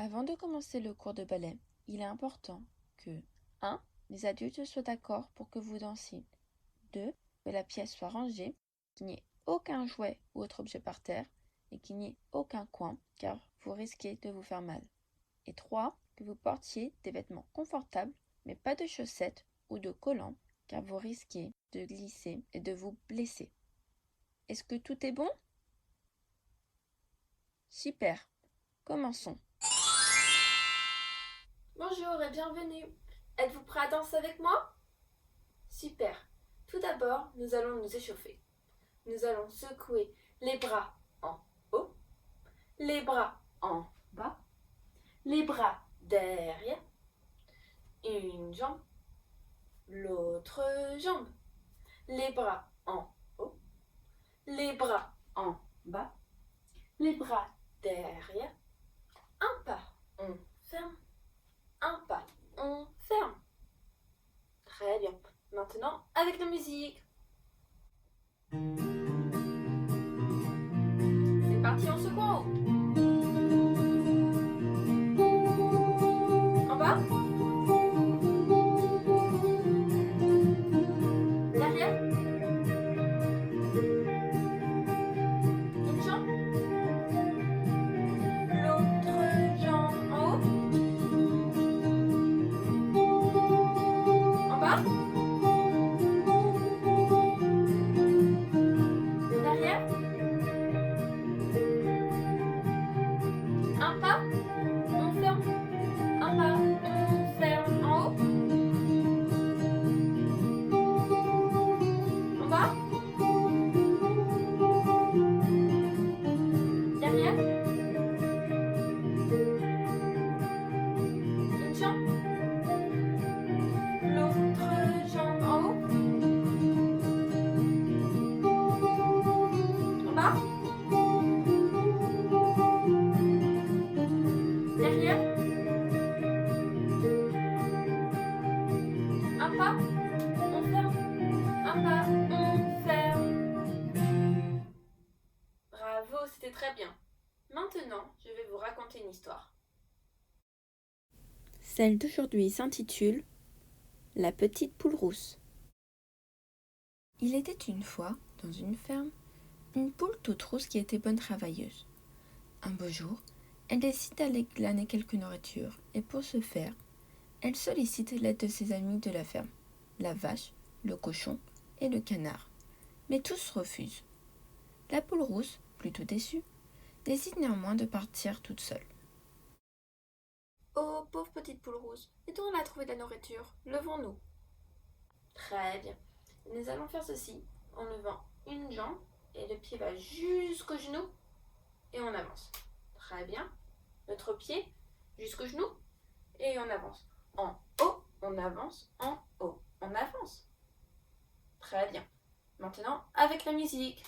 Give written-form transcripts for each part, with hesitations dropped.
Avant de commencer le cours de ballet, il est important que 1. Les adultes soient d'accord pour que vous dansiez. 2. Que la pièce soit rangée, qu'il n'y ait aucun jouet ou autre objet par terre et qu'il n'y ait aucun coin car vous risquez de vous faire mal. Et 3. Que vous portiez des vêtements confortables mais pas de chaussettes ou de collants car vous risquez de glisser et de vous blesser. Est-ce que tout est bon? Super. Commençons. Bonjour et bienvenue. Êtes-vous prêt à danser avec moi? Super. Tout d'abord, nous allons nous échauffer. Nous allons secouer les bras en haut, les bras en bas, les bras derrière, une jambe, l'autre jambe, les bras en haut, les bras en bas, les bras derrière, un pas, on ferme, un pas, on ferme. Très bien. Maintenant, avec la musique. C'est parti, on secoue en haut. En bas. Derrière. Une jambe. L'autre jambe en haut. En bas. Derrière. Un pas. On ferme. Un pas. On ferme en haut. En bas. Derrière. Une jambe. L'autre jambe en haut. En bas. Derrière. Un pas. On ferme. Un pas. On ferme. Bravo, c'était très bien. Maintenant, je vais vous raconter une histoire. Celle d'aujourd'hui s'intitule La petite poule rousse. Il était une fois, dans une ferme, une poule toute rousse qui était bonne travailleuse. Un beau jour, elle décide d'aller glaner quelque nourriture et pour ce faire, elle sollicite l'aide de ses amis de la ferme, la vache, le cochon et le canard. Mais tous refusent. La poule rousse, plutôt déçue, décide néanmoins de partir toute seule. Oh, pauvre petite poule rousse, et d'où on a trouvé de la nourriture? Levons-nous. Très bien. Nous allons faire ceci en levant une jambe et le pied va jusqu'au genou et on avance. Très bien. Notre pied jusqu'au genou et on avance. En haut, on avance, en haut, on avance. Très bien. Maintenant, avec la musique.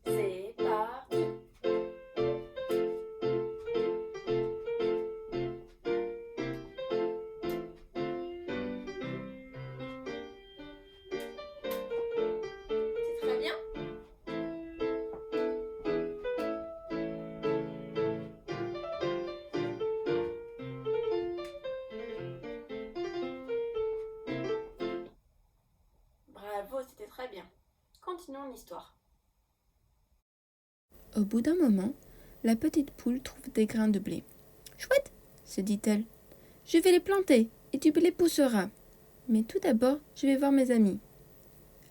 C'est parti. C'est très bien. Bravo, c'était très bien. Continuons l'histoire. Au bout d'un moment, la petite poule trouve des grains de blé. Chouette, se dit-elle, je vais les planter et tu les pousseras. Mais tout d'abord, je vais voir mes amis.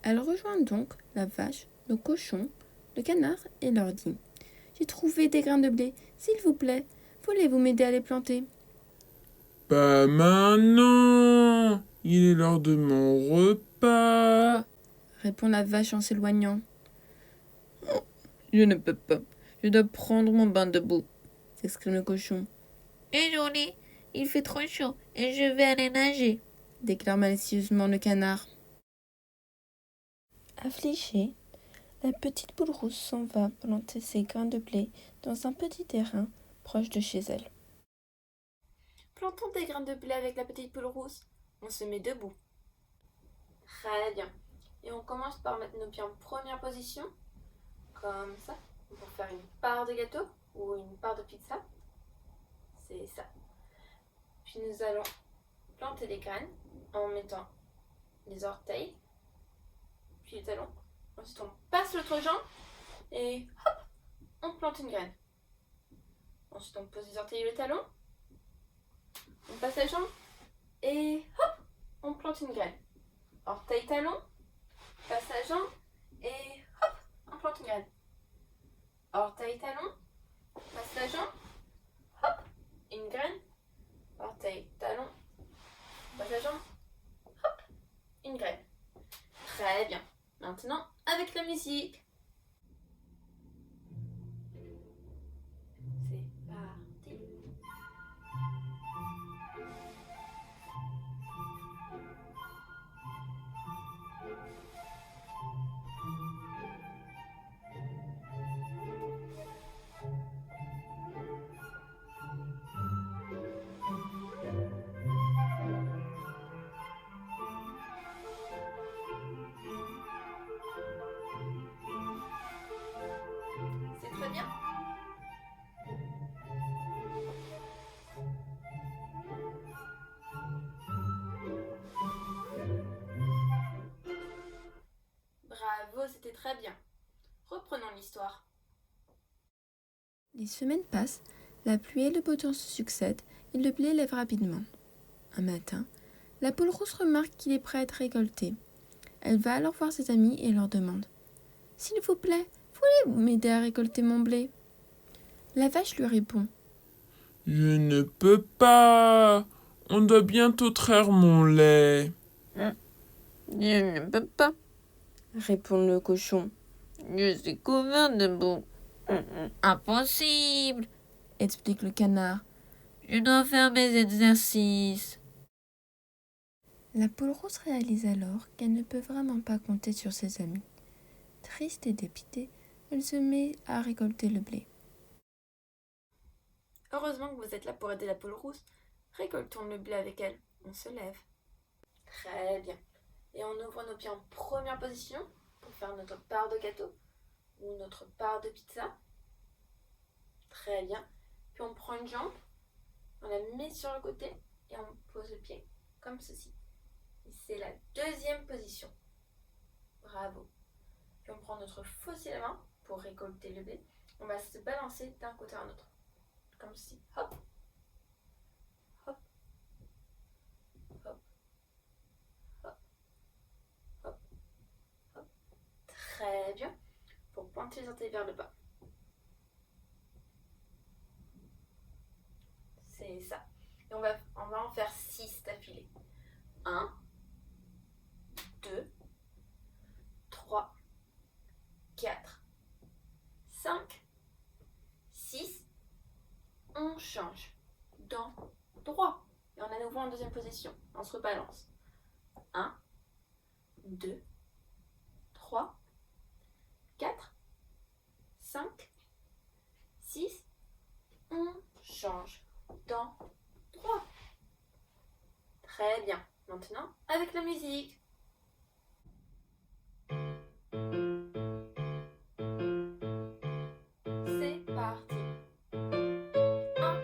Elle rejoint donc la vache, le cochon, le canard et leur dit j'ai trouvé des grains de blé, s'il vous plaît, voulez-vous m'aider à les planter? Pas maintenant. Il est l'heure de mon repas. Répond la vache en s'éloignant. Oh, je ne peux pas, je dois prendre mon bain debout, s'exclame le cochon. Désolé, il fait trop chaud et je vais aller nager, Déclare malicieusement le canard. Affligée, la petite poule rousse s'en va planter ses grains de blé dans un petit terrain proche de chez elle. Plantons des grains de blé avec la petite poule rousse. On se met debout. Très bien. Et on commence par mettre nos pieds en première position, comme ça. pour faire une part de gâteau ou une part de pizza. C'est ça. Puis nous allons planter les graines en mettant les orteils, puis les talons. Ensuite on passe l'autre jambe et hop, on plante une graine. Ensuite on pose les orteils et le talon. On passe la jambe et hop, on plante une graine. Orteil, talon, passe la jambe et hop, on plante une graine. Orteil, talon, passe la jambe, hop, une graine. Orteil, talon, passe la jambe, hop, une graine. Très bien. Maintenant, avec la musique. C'est parti. C'est très bien. Bravo, c'était très bien. Reprenons l'histoire. Les semaines passent, la pluie et le beau temps se succèdent et le blé lève rapidement. Un matin, la poule rousse remarque qu'il est prêt à être récolté. Elle va alors voir ses amis et leur demande « S'il vous plaît, voulez-vous m'aider à récolter mon blé ?» La vache lui répond « Je ne peux pas. On doit bientôt traire mon lait. » Je ne peux pas. répond le cochon. Je suis couvert de boue. Impossible. Explique le canard. Je dois faire mes exercices. La poule rousse réalise alors qu'elle ne peut vraiment pas compter sur ses amis. Triste et dépitée, elle se met à récolter le blé. Heureusement que vous êtes là pour aider la poule rousse. Récoltons le blé avec elle. On se lève. Très bien. Et on ouvre nos pieds en première position pour faire notre part de gâteau ou notre part de pizza. Très bien. Puis on prend une jambe, on la met sur le côté et on pose le pied comme ceci. Et c'est la deuxième position. Bravo. Puis on prend notre faucille à la main pour récolter le blé. On va se balancer d'un côté à un autre. Comme ceci. Hop. Hop. Hop. Hop. Hop. Hop. Très bien. Pour pointer les orteils vers le bas. C'est ça. Et on va en faire 6 d'affilée. 1, 2, 3, 4, 5, 6. On change dans droit. Et on est à nouveau en deuxième position. On se rebalance. 1, 2, 3, 4, 5, 6. On change dans droit. Très bien. Maintenant, avec la musique. C'est parti. 1,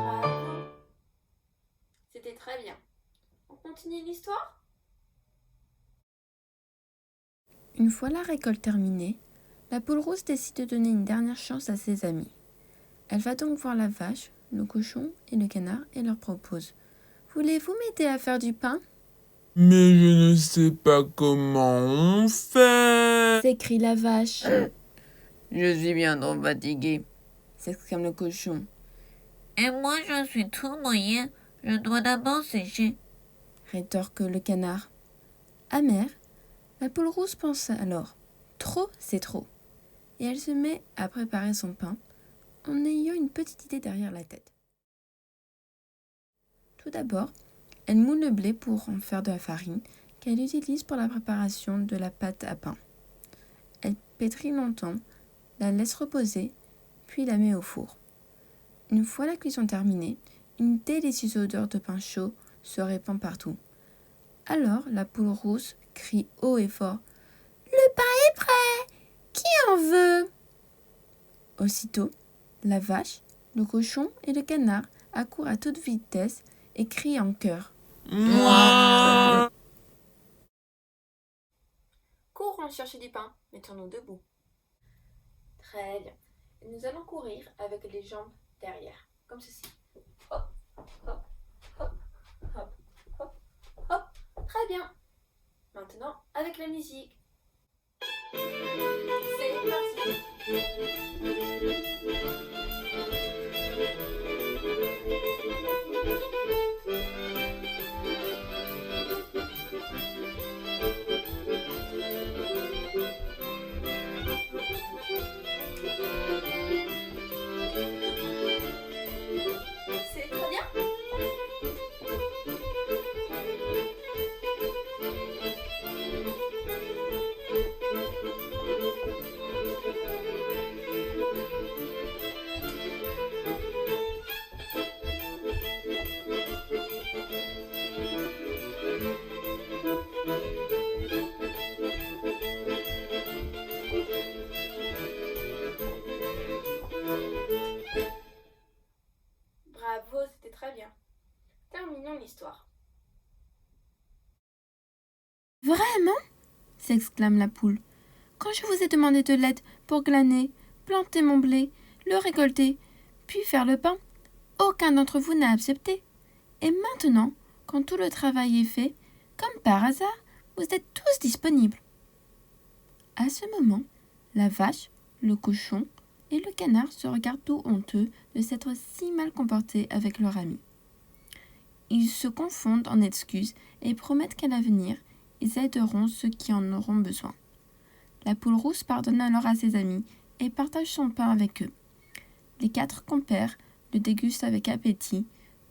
bravo. C'était très bien. On continue l'histoire? Une fois la récolte terminée, la poule rousse décide de donner une dernière chance à ses amis. Elle va donc voir la vache, le cochon et le canard et leur propose « Voulez-vous m'aider à faire du pain ?» Mais je ne sais pas comment on fait. s'écrie la vache. Je suis bien trop fatigué. S'exclame le cochon. Et moi, je suis tout mouillé. Je dois d'abord sécher. Rétorque le canard. Amère, la poule rousse pense alors « Trop, c'est trop !» et elle se met à préparer son pain en ayant une petite idée derrière la tête. Tout d'abord, elle moule le blé pour en faire de la farine qu'elle utilise pour la préparation de la pâte à pain. Elle pétrit longtemps, la laisse reposer, puis la met au four. Une fois la cuisson terminée, une délicieuse odeur de pain chaud se répand partout. Alors la poule rousse crie haut et fort « Le pain est prêt! Qui en veut ?» Aussitôt, la vache, le cochon et le canard accourent à toute vitesse et crient en chœur. Moi. Courons chercher du pain, mettons-nous debout. Très bien. Et nous allons courir avec les jambes derrière, comme ceci. Hop, hop, hop, hop, hop, hop. Très bien. Maintenant, avec la musique. C'est parti. C'est très bien. Bravo, c'était très bien. Terminons l'histoire. Vraiment ? S'exclame la poule. Quand je vous ai demandé de l'aide pour glaner, planter mon blé, le récolter, puis faire le pain, aucun d'entre vous n'a accepté. Et maintenant, quand tout le travail est fait, comme par hasard, vous êtes tous disponibles. À ce moment, la vache, le cochon et le canard se regardent tout honteux de s'être si mal comportés avec leur ami. Ils se confondent en excuses et promettent qu'à l'avenir, ils aideront ceux qui en auront besoin. La poule rousse pardonne alors à ses amis et partage son pain avec eux. Les 4 compères le dégustent avec appétit,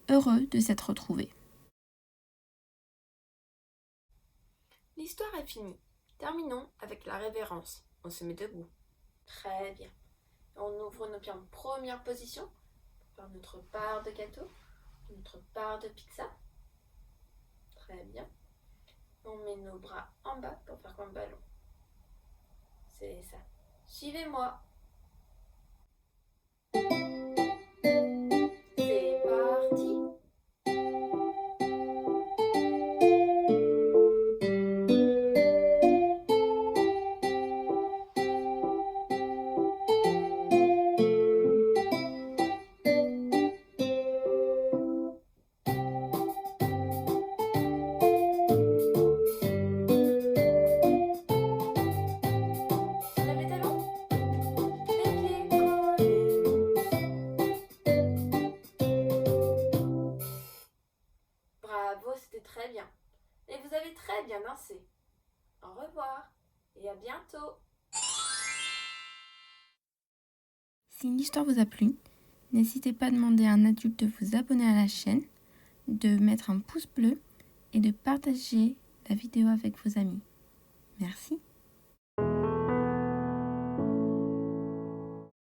heureux de s'être retrouvés. L'histoire est finie. Terminons avec la révérence. On se met debout. Très bien. On ouvre nos pieds en première position pour faire notre part de gâteau, notre part de pizza. Très bien. On met nos bras en bas pour faire comme ballon. C'est ça. Suivez-moi. C'est parti. Lève les talons. Les pieds collés. Bravo, c'était très bien. Et vous avez très bien dansé. Au revoir et à bientôt. Si l'histoire vous a plu, n'hésitez pas à demander à un adulte de vous abonner à la chaîne, de mettre un pouce bleu et de partager la vidéo avec vos amis. Merci.